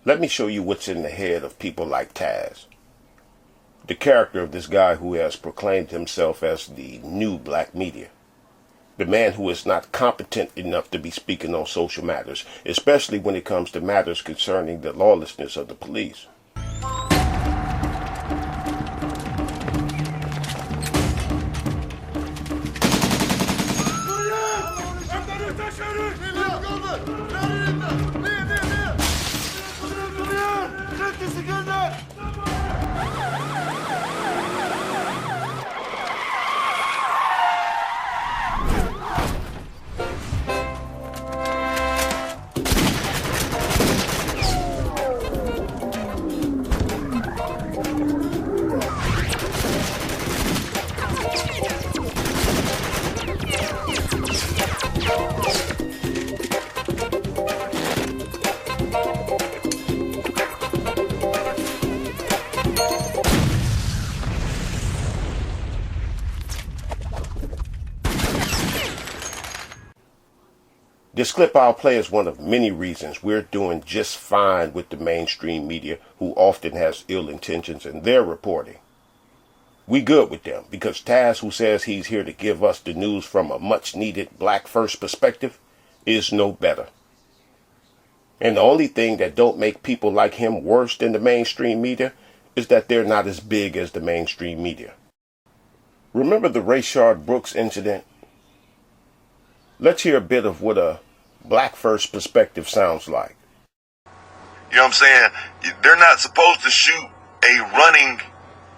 Let me show you what's in the head of people like Taz. The character of this guy who has proclaimed himself as the new black media. The man who is not competent enough to be speaking on social matters, especially when it comes to matters concerning the lawlessness of the police. This clip I'll play is one of many reasons we're doing just fine with the mainstream media, who often has ill intentions in their reporting. We good with them because Taz, who says he's here to give us the news from a much-needed black-first perspective, is no better. And the only thing that don't make people like him worse than the mainstream media is that they're not as big as the mainstream media. Remember the Rayshard Brooks incident? Let's hear a bit of what a black-first perspective sounds like. You know what I'm saying? They're not supposed to shoot a running,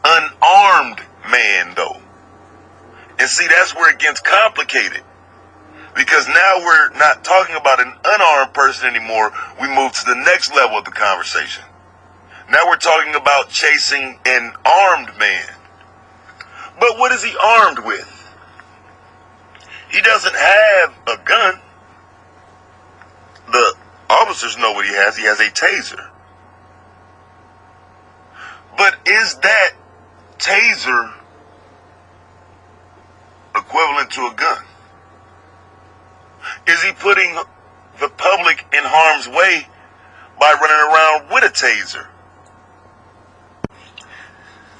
unarmed man, though. And see, that's where it gets complicated. Because now we're not talking about an unarmed person anymore. We move to the next level of the conversation. Now we're talking about chasing an armed man. But what is he armed with? He doesn't have a gun. The officers know what he has. He has a taser. But is that taser equivalent to a gun? Is he putting the public in harm's way by running around with a taser?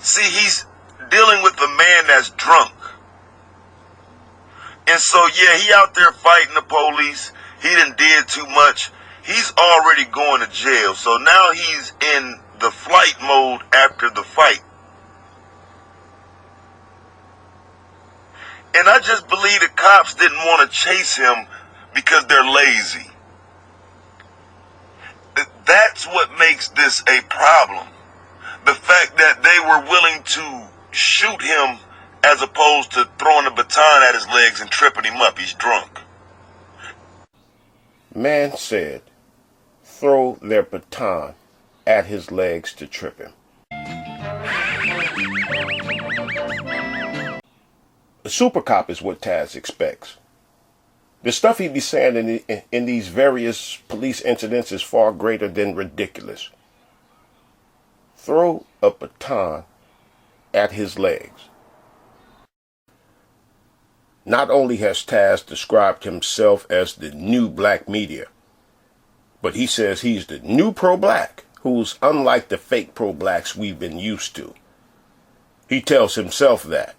See, he's dealing with a man that's drunk. And so, yeah, he out there fighting the police. He done did too much. He's already going to jail. So now he's in the flight mode after the fight. And I just believe the cops didn't want to chase him because they're lazy. That's what makes this a problem. The fact that they were willing to shoot him as opposed to throwing a baton at his legs and tripping him up. He's drunk. Man said, throw their baton at his legs to trip him. A super cop is what Taz expects. The stuff he be saying in these various police incidents is far greater than ridiculous. Throw a baton at his legs. Not only has Taz described himself as the new black media, but he says he's the new pro-black, who's unlike the fake pro-blacks we've been used to. He tells himself that.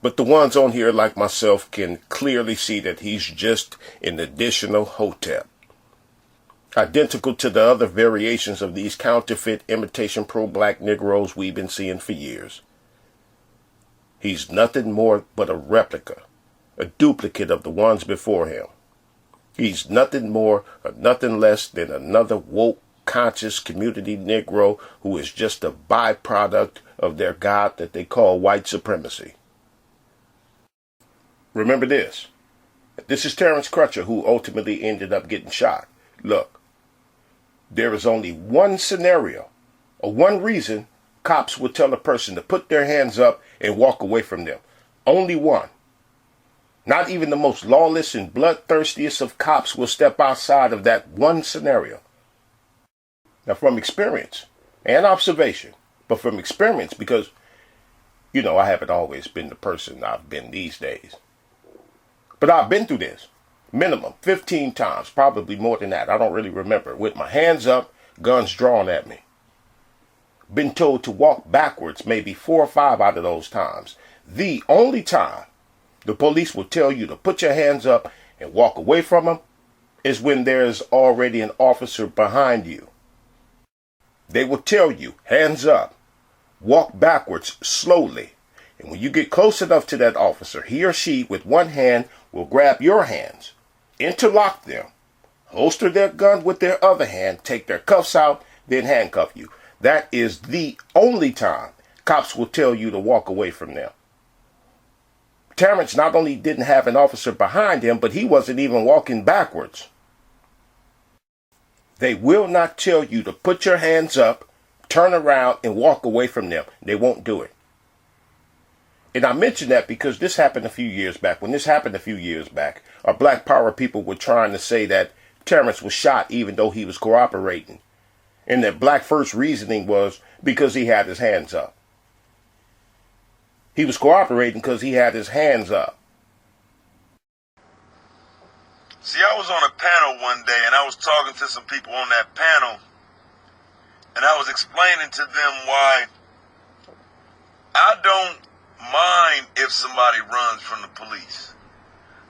But the ones on here like myself can clearly see that he's just an additional hotep. Identical to the other variations of these counterfeit imitation pro-black Negroes we've been seeing for years. He's nothing more but a replica, a duplicate of the ones before him. He's nothing more or nothing less than another woke, conscious community Negro who is just a byproduct of their god that they call white supremacy. Remember this. This is Terrence Crutcher, who ultimately ended up getting shot. Look, there is only one scenario, or one reason cops would tell a person to put their hands up and walk away from them. Only one. Not even the most lawless and bloodthirstiest of cops will step outside of that one scenario. Now, from experience and observation, but from experience, because, you know, I haven't always been the person I've been these days. But I've been through this. Minimum 15 times, probably more than that. I don't really remember. With my hands up, guns drawn at me. Been told to walk backwards maybe 4 or 5 out of those times. The only time the police will tell you to put your hands up and walk away from them is when there's already an officer behind you. They will tell you, hands up, walk backwards slowly. And when you get close enough to that officer, he or she with one hand will grab your hands, interlock them, holster their gun with their other hand, take their cuffs out, then handcuff you. That is the only time cops will tell you to walk away from them. Terrence not only didn't have an officer behind him, but he wasn't even walking backwards. They will not tell you to put your hands up, turn around, and walk away from them. They won't do it. And I mention that because this happened a few years back. When this happened a few years back, our Black Power people were trying to say that Terrence was shot even though he was cooperating. And that Black First reasoning was because he had his hands up. He was cooperating because he had his hands up. See, I was on a panel one day and I was talking to some people on that panel and I was explaining to them why I don't mind if somebody runs from the police.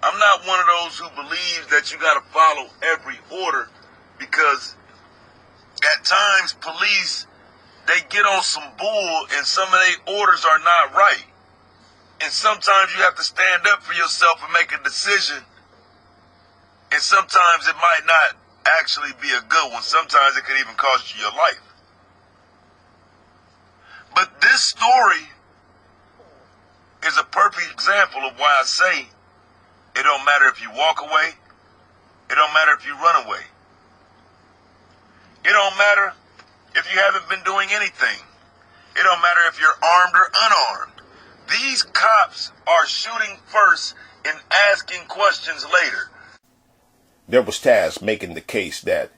I'm not one of those who believes that you got to follow every order, because at times police, they get on some bull and some of their orders are not right. And sometimes you have to stand up for yourself and make a decision. And sometimes it might not actually be a good one. Sometimes it could even cost you your life. But this story is a perfect example of why I say it don't matter if you walk away. It don't matter if you run away. It don't matter if you haven't been doing anything. It don't matter if you're armed or unarmed. These cops are shooting first and asking questions later. There was Taz making the case that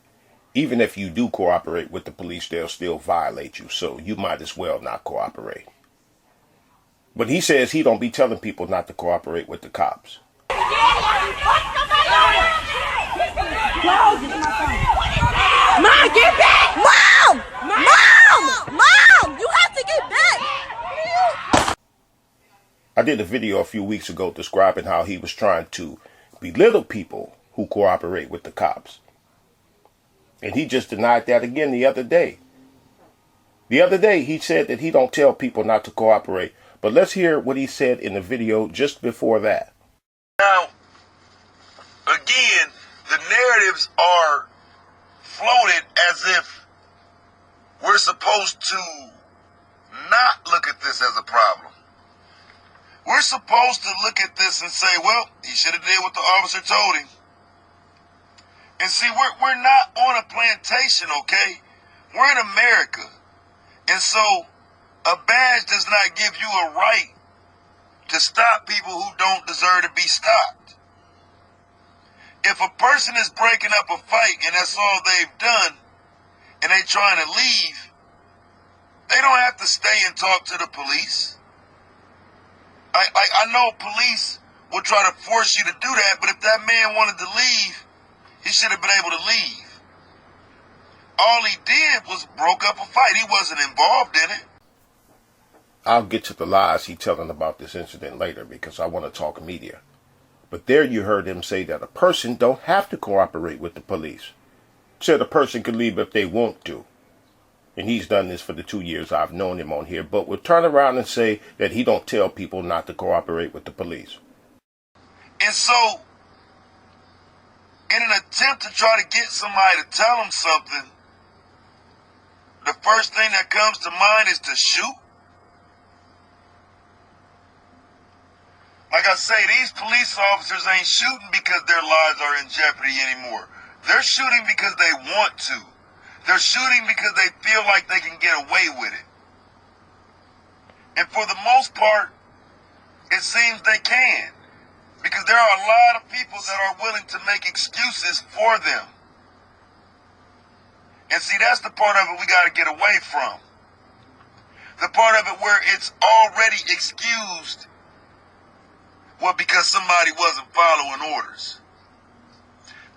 even if you do cooperate with the police, they'll still violate you, so you might as well not cooperate. But he says he don't be telling people not to cooperate with the cops. Mom, get back! Mom! Mom! You have to get back! I did a video a few weeks ago describing how he was trying to belittle people who cooperate with the cops. And he just denied that again the other day. The other day he said that he don't tell people not to cooperate. But let's hear what he said in the video just before that. Now, again, the narratives are floated as if we're supposed to not look at this as a problem. We're supposed to look at this and say, well, he should have did what the officer told him. And see, we're not on a plantation, okay? We're in America. And so a badge does not give you a right to stop people who don't deserve to be stopped. If a person is breaking up a fight and that's all they've done, and they trying to leave, they don't have to stay and talk to the police. I know police will try to force you to do that, but if that man wanted to leave, he should have been able to leave. All he did was broke up a fight. He wasn't involved in it. I'll get to the lies he's telling about this incident later because I want to talk media. But there you heard him say that a person don't have to cooperate with the police. Said a person could leave if they want to. And he's done this for the 2 years I've known him on here, but will turn around and say that he don't tell people not to cooperate with the police. And so, in an attempt to try to get somebody to tell him something, the first thing that comes to mind is to shoot. Like I say, these police officers ain't shooting because their lives are in jeopardy anymore. They're shooting because they want to. They're shooting because they feel like they can get away with it. And for the most part, it seems they can. Because there are a lot of people that are willing to make excuses for them. And see, that's the part of it we got to get away from. The part of it where it's already excused, well, because somebody wasn't following orders.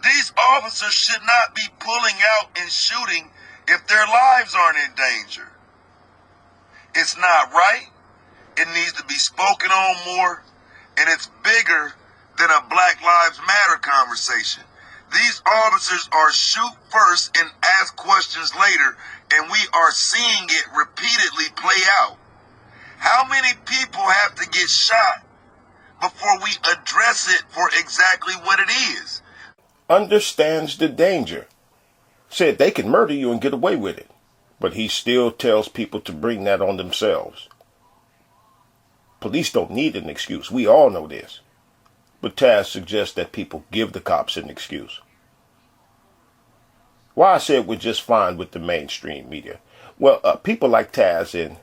These officers should not be pulling out and shooting if their lives aren't in danger. It's not right. It needs to be spoken on more, and it's bigger than a Black Lives Matter conversation. These officers are shoot first and ask questions later, and we are seeing it repeatedly play out. How many people have to get shot before we address it for exactly what it is? Understands the danger. Said they can murder you and get away with it. But he still tells people to bring that on themselves. Police don't need an excuse. We all know this. But Taz suggests that people give the cops an excuse. Why I said we're just fine with the mainstream media. Well, people like Taz and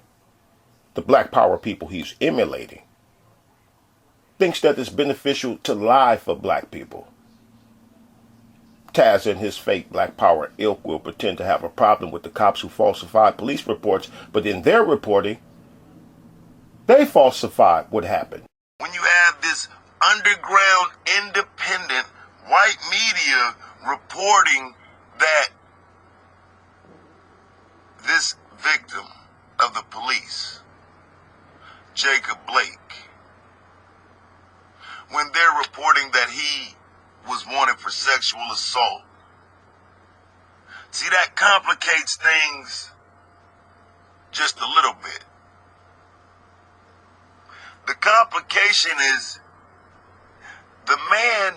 the Black Power people he's emulating thinks that it's beneficial to lie for black people. Taz and his fake Black Power ilk will pretend to have a problem with the cops who falsify police reports, but in their reporting, they falsified what happened. When you have this underground, independent, white media reporting that this victim of the police, Jacob Blake, when they're reporting that he was wanted for sexual assault. See, that complicates things just a little bit. The complication is the man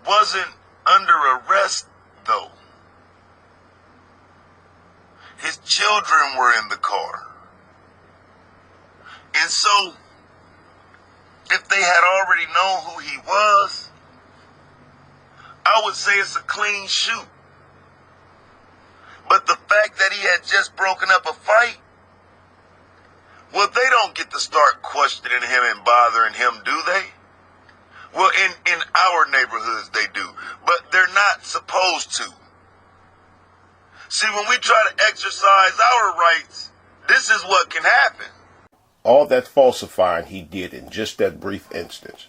wasn't under arrest, though. His children were in the car. And so, if they had already known who he was, I would say it's a clean shoot. But the fact that he had just broken up a fight, well, they don't get to start questioning him and bothering him, do they? Well, in our neighborhoods, they do. But they're not supposed to. See, when we try to exercise our rights, this is what can happen. All that falsifying he did in just that brief instance.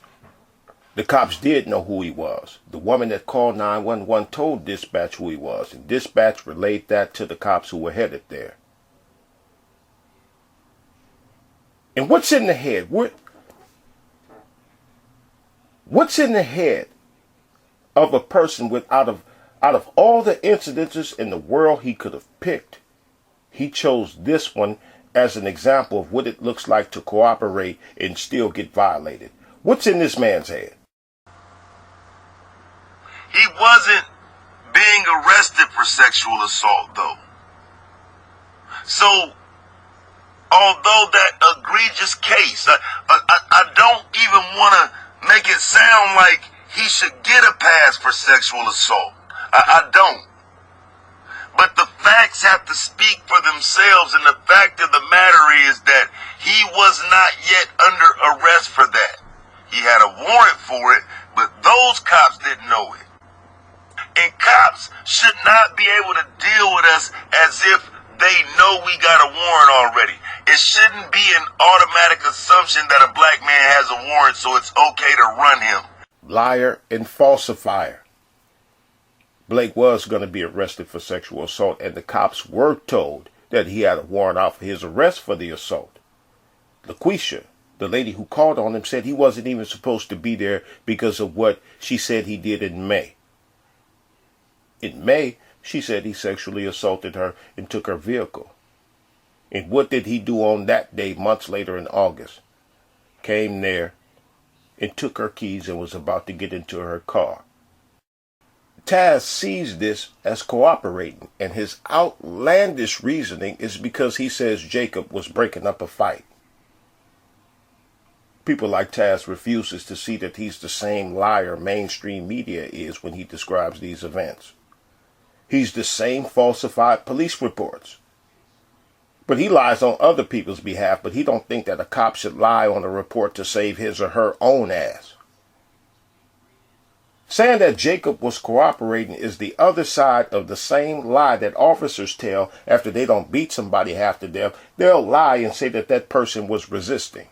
The cops did know who he was. The woman that called 911 told dispatch who he was, and dispatch relayed that to the cops who were headed there. And what's in the head? What's in the head of a person with out of all the incidences in the world he could have picked, he chose this one as an example of what it looks like to cooperate and still get violated. What's in this man's head? He wasn't being arrested for sexual assault, though. So, although that egregious case, I don't even want to make it sound like he should get a pass for sexual assault. I don't. But the facts have to speak for themselves, and the fact of the matter is that he was not yet under arrest for that. He had a warrant for it, but those cops didn't know it. And cops should not be able to deal with us as if they know we got a warrant already. It shouldn't be an automatic assumption that a black man has a warrant, so it's okay to run him. Liar and falsifier. Blake was going to be arrested for sexual assault, and the cops were told that he had a warrant out for his arrest for the assault. LaQuisha, the lady who called on him, said he wasn't even supposed to be there because of what she said he did in May. In May, she said he sexually assaulted her and took her vehicle. And what did he do on that day months later in August? Came there and took her keys and was about to get into her car. Taz sees this as cooperating, and his outlandish reasoning is because he says Jacob was breaking up a fight. People like Taz refuses to see that he's the same liar mainstream media is when he describes these events. He's the same falsified police reports. But he lies on other people's behalf, but he don't think that a cop should lie on a report to save his or her own ass. Saying that Jacob was cooperating is the other side of the same lie that officers tell after they don't beat somebody half to death. They'll lie and say that that person was resisting.